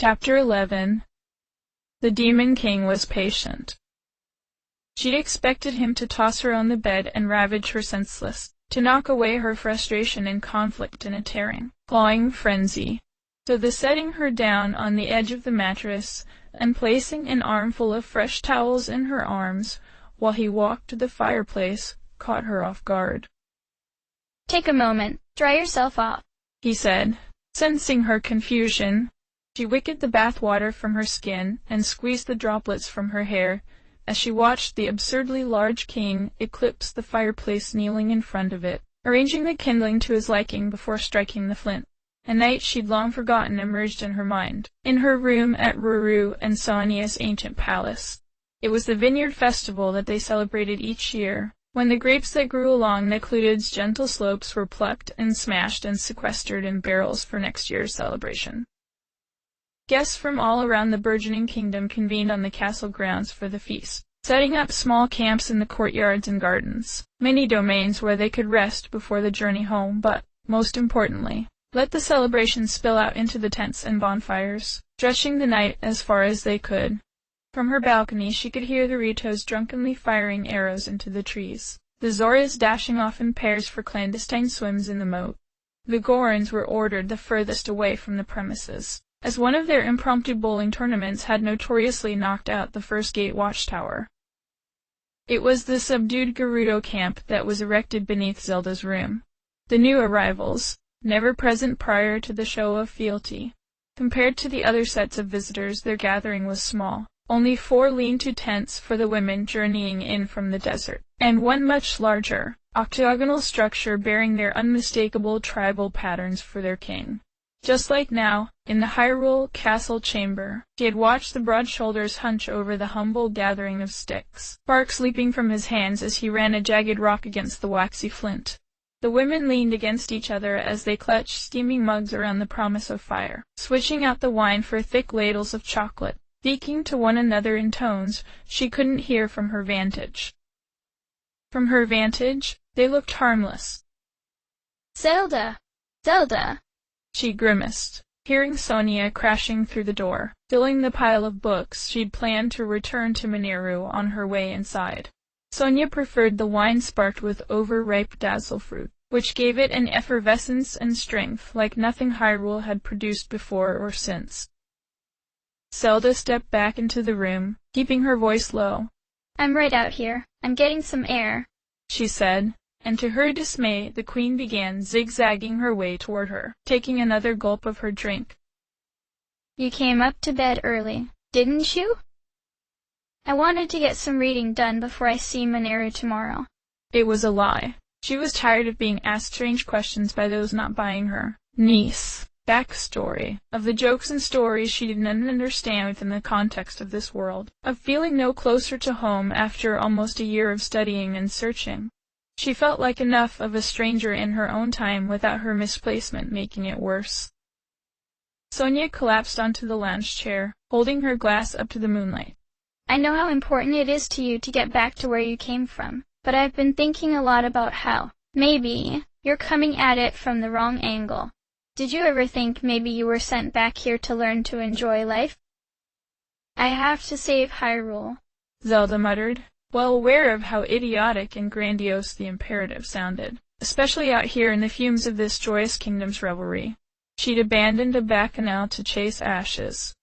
Chapter 11. The Demon King was patient. She'd expected him to toss her on the bed and ravage her senseless, to knock away her frustration and conflict in a tearing, clawing frenzy. So the setting her down on the edge of the mattress and placing an armful of fresh towels in her arms while he walked to the fireplace caught her off guard. "Take a moment, dry yourself off," he said. Sensing her confusion, she wickeded the bath water from her skin and squeezed the droplets from her hair as she watched the absurdly large king eclipse the fireplace kneeling in front of it, arranging the kindling to his liking before striking the flint. A night she'd long forgotten emerged in her mind, in her room at Ruru and Sonia's ancient palace. It was the vineyard festival that they celebrated each year, when the grapes that grew along Necluded's gentle slopes were plucked and smashed and sequestered in barrels for next year's celebration. Guests from all around the burgeoning kingdom convened on the castle grounds for the feast, setting up small camps in the courtyards and gardens, many domains where they could rest before the journey home, but, most importantly, let the celebration spill out into the tents and bonfires, stretching the night as far as they could. From her balcony she could hear the Ritos drunkenly firing arrows into the trees, the Zoras dashing off in pairs for clandestine swims in the moat. The Gorons were ordered the furthest away from the premises, as one of their impromptu bowling tournaments had notoriously knocked out the first gate watchtower. It was the subdued Gerudo camp that was erected beneath Zelda's room. The new arrivals, never present prior to the show of fealty. Compared to the other sets of visitors, their gathering was small. Only 4 lean-to tents for the women journeying in from the desert, and one much larger, octagonal structure bearing their unmistakable tribal patterns for their king. Just like now, in the Hyrule Castle chamber, she had watched the broad shoulders hunch over the humble gathering of sticks, sparks leaping from his hands as he ran a jagged rock against the waxy flint. The women leaned against each other as they clutched steaming mugs around the promise of fire, switching out the wine for thick ladles of chocolate, speaking to one another in tones she couldn't hear from her vantage. From her vantage, they looked harmless. "Zelda! Zelda!" she grimaced, hearing Sonia crashing through the door, filling the pile of books she'd planned to return to Mineru on her way inside. Sonia preferred the wine sparked with overripe dazzle fruit, which gave it an effervescence and strength like nothing Hyrule had produced before or since. Zelda stepped back into the room, keeping her voice low. "I'm right out here. I'm getting some air," she said, and to her dismay the queen began zigzagging her way toward her, taking another gulp of her drink. "You came up to bed early, didn't you?" "I wanted to get some reading done before I see Mineru tomorrow." It was a lie. She was tired of being asked strange questions by those not buying her niece backstory, of the jokes and stories she didn't understand within the context of this world, of feeling no closer to home after almost a year of studying and searching. She felt like enough of a stranger in her own time without her misplacement making it worse. Sonia collapsed onto the lounge chair, holding her glass up to the moonlight. "I know how important it is to you to get back to where you came from, but I've been thinking a lot about how, maybe, you're coming at it from the wrong angle. Did you ever think maybe you were sent back here to learn to enjoy life?" "I have to save Hyrule," Zelda muttered, well aware of how idiotic and grandiose the imperative sounded, especially out here in the fumes of this joyous kingdom's revelry. She'd abandoned a bacchanal to chase ashes.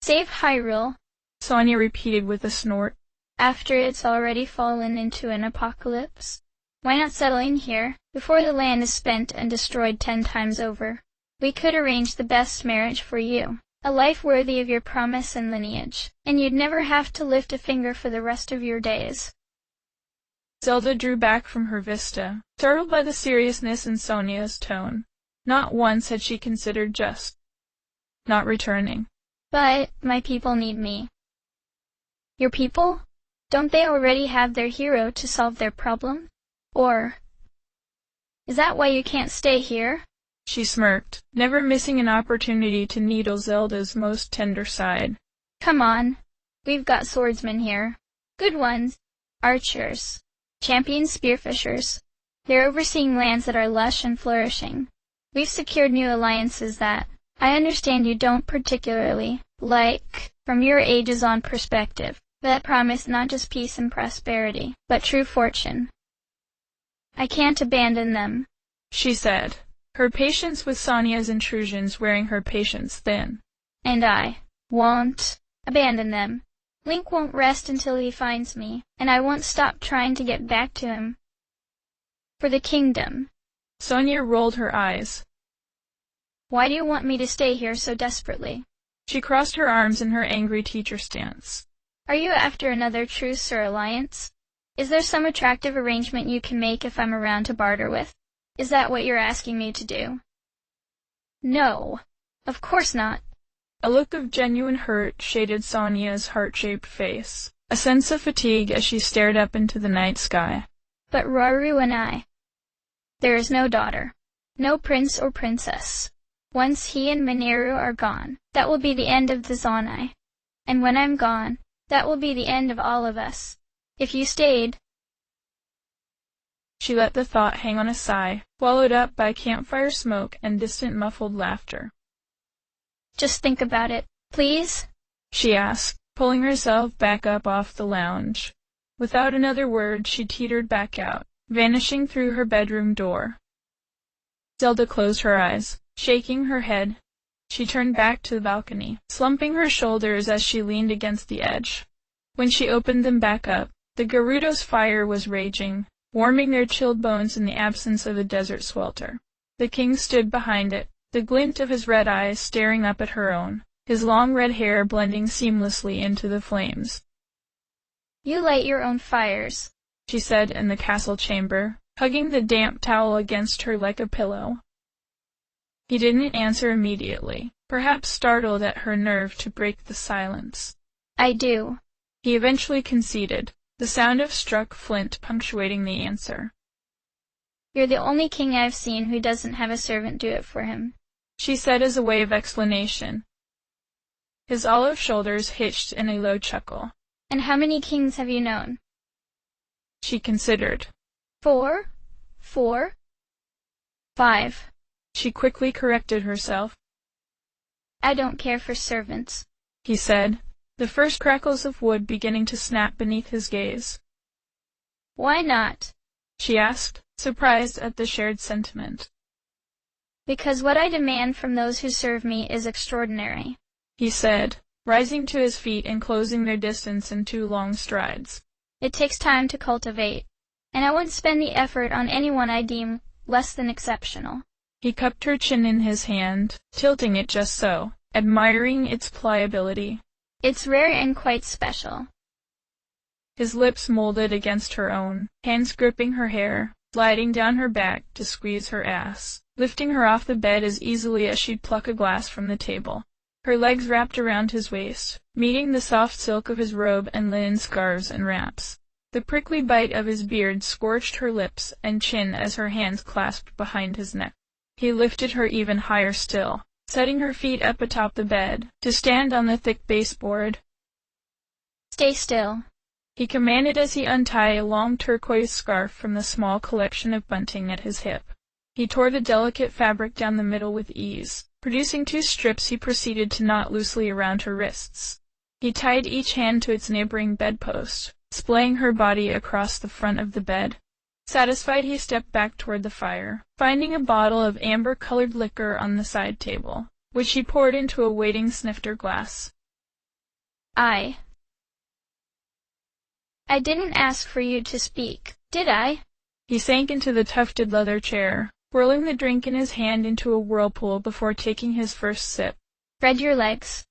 "Save Hyrule," Sonia repeated with a snort. "After it's already fallen into an apocalypse? Why not settle in here, before the land is spent and destroyed 10 times over? We could arrange the best marriage for you, a life worthy of your promise and lineage, and you'd never have to lift a finger for the rest of your days." Zelda drew back from her vista, startled by the seriousness in Sonia's tone. Not once had she considered just not returning. "But my people need me." "Your people? Don't they already have their hero to solve their problem? Or is that why you can't stay here?" She smirked, never missing an opportunity to needle Zelda's most tender side. "Come on. We've got swordsmen here. Good ones. Archers. Champion spearfishers. They're overseeing lands that are lush and flourishing. We've secured new alliances that, I understand you don't particularly like, from your ages on perspective, that promise not just peace and prosperity, but true fortune. I can't abandon them, she said, her patience with Sonia's intrusions wearing her patience thin. And I won't abandon them. Link won't rest until he finds me, and I won't stop trying to get back to him. For the kingdom. Sonia rolled her eyes. Why do you want me to stay here so desperately? She crossed her arms in her angry teacher stance. Are you after another truce or alliance? Is there some attractive arrangement you can make if I'm around to barter with? Is that what you're asking me to do? No, of course not. A look of genuine hurt shaded Sonia's heart-shaped face, a sense of fatigue as she stared up into the night sky. But Roru and I. There is no daughter, no prince or princess. Once he and Mineru are gone, that will be the end of the Zonai. And when I'm gone, that will be the end of all of us. If you stayed... She let the thought hang on a sigh, swallowed up by campfire smoke and distant muffled laughter. Just think about it, please? She asked, pulling herself back up off the lounge. Without another word, she teetered back out, vanishing through her bedroom door. Zelda closed her eyes, shaking her head. She turned back to the balcony, slumping her shoulders as she leaned against the edge. When she opened them back up, the Gerudo's fire was raging, warming their chilled bones in the absence of the desert swelter. The king stood behind it, the glint of his red eyes staring up at her own, his long red hair blending seamlessly into the flames. You light your own fires, she said in the castle chamber, hugging the damp towel against her like a pillow. He didn't answer immediately, perhaps startled at her nerve to break the silence. I do. He eventually conceded, the sound of struck flint punctuating the answer. You're the only king I've seen who doesn't have a servant do it for him, she said as a way of explanation. His olive shoulders hitched in a low chuckle. And how many kings have you known? She considered. 4? 5. She quickly corrected herself. I don't care for servants, he said, the first crackles of wood beginning to snap beneath his gaze. Why not? She asked, surprised at the shared sentiment. Because what I demand from those who serve me is extraordinary, he said, rising to his feet and closing their distance in 2 long strides. It takes time to cultivate, and I wouldn't spend the effort on anyone I deem less than exceptional. He cupped her chin in his hand, tilting it just so, admiring its pliability. It's rare and quite special. His lips molded against her own, hands gripping her hair, gliding down her back to squeeze her ass, lifting her off the bed as easily as she'd pluck a glass from the table. Her legs wrapped around his waist, meeting the soft silk of his robe and linen scarves and wraps. The prickly bite of his beard scorched her lips and chin as her hands clasped behind his neck. He lifted her even higher still, setting her feet up atop the bed, to stand on the thick baseboard. Stay still, he commanded as he untied a long turquoise scarf from the small collection of bunting at his hip. He tore the delicate fabric down the middle with ease. Producing 2 strips he proceeded to knot loosely around her wrists. He tied each hand to its neighboring bedpost, splaying her body across the front of the bed. Satisfied, he stepped back toward the fire, finding a bottle of amber-colored liquor on the side table, which he poured into a waiting snifter glass. I didn't ask for you to speak, did I? He sank into the tufted leather chair, whirling the drink in his hand into a whirlpool before taking his first sip. Spread your legs.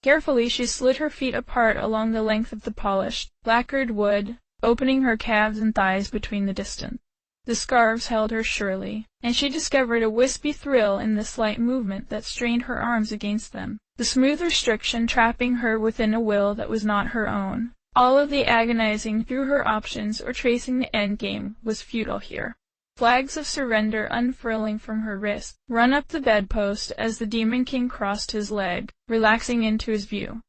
Carefully she slid her feet apart along the length of the polished, lacquered wood, opening her calves and thighs between the distance. The scarves held her surely, and she discovered a wispy thrill in the slight movement that strained her arms against them, the smooth restriction trapping her within a will that was not her own. All of the agonizing through her options or tracing the endgame was futile here. Flags of surrender unfurling from her wrist, run up the bedpost as the Demon King crossed his leg, relaxing into his view.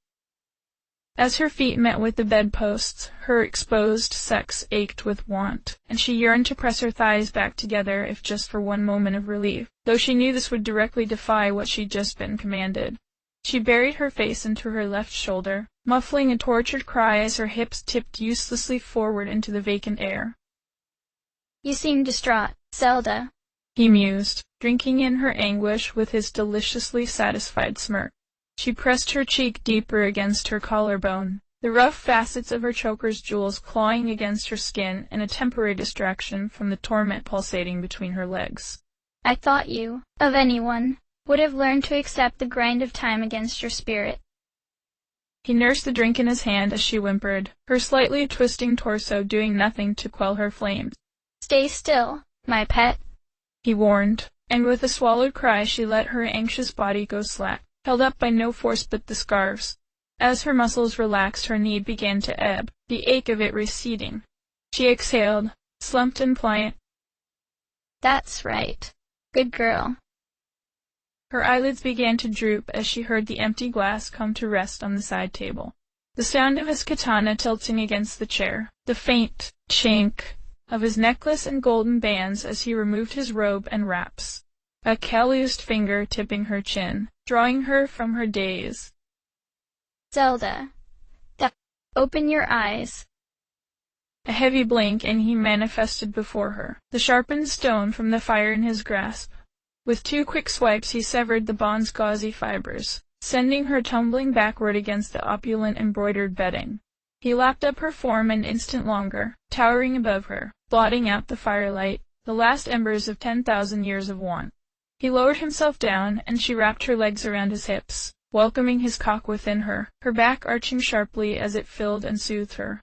As her feet met with the bedposts, her exposed sex ached with want, and she yearned to press her thighs back together if just for one moment of relief, though she knew this would directly defy what she'd just been commanded. She buried her face into her left shoulder, muffling a tortured cry as her hips tipped uselessly forward into the vacant air. You seem distraught, Zelda, he mused, drinking in her anguish with his deliciously satisfied smirk. She pressed her cheek deeper against her collarbone, the rough facets of her choker's jewels clawing against her skin in a temporary distraction from the torment pulsating between her legs. I thought you, of anyone, would have learned to accept the grind of time against your spirit. He nursed the drink in his hand as she whimpered, her slightly twisting torso doing nothing to quell her flames. Stay still, my pet, he warned, and with a swallowed cry she let her anxious body go slack, held up by no force but the scarves. As her muscles relaxed, her need began to ebb, the ache of it receding. She exhaled, slumped and pliant. That's right. Good girl. Her eyelids began to droop as she heard the empty glass come to rest on the side table. The sound of his katana tilting against the chair, the faint chink of his necklace and golden bands as he removed his robe and wraps. A calloused finger tipping her chin, drawing her from her daze. Zelda, open your eyes. A heavy blink and he manifested before her, the sharpened stone from the fire in his grasp. With 2 quick swipes he severed the bond's gauzy fibers, sending her tumbling backward against the opulent embroidered bedding. He lapped up her form an instant longer, towering above her, blotting out the firelight, the last embers of 10,000 years of want. He lowered himself down, and she wrapped her legs around his hips, welcoming his cock within her, her back arching sharply as it filled and soothed her.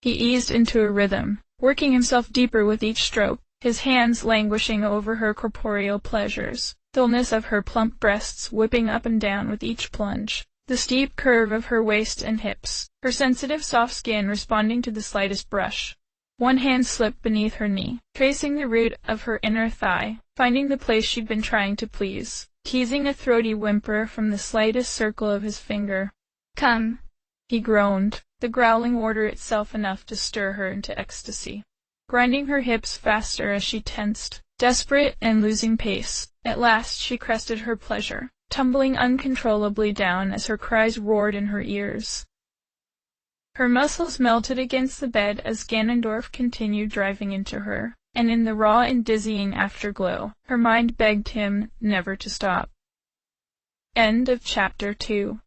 He eased into a rhythm, working himself deeper with each stroke, his hands languishing over her corporeal pleasures, dullness of her plump breasts whipping up and down with each plunge, the steep curve of her waist and hips, her sensitive soft skin responding to the slightest brush. One hand slipped beneath her knee, tracing the root of her inner thigh, finding the place she'd been trying to please, teasing a throaty whimper from the slightest circle of his finger. Come, he groaned, the growling order itself enough to stir her into ecstasy. Grinding her hips faster as she tensed, desperate and losing pace, at last she crested her pleasure, tumbling uncontrollably down as her cries roared in her ears. Her muscles melted against the bed as Ganondorf continued driving into her, and in the raw and dizzying afterglow, her mind begged him never to stop. End of Chapter 2.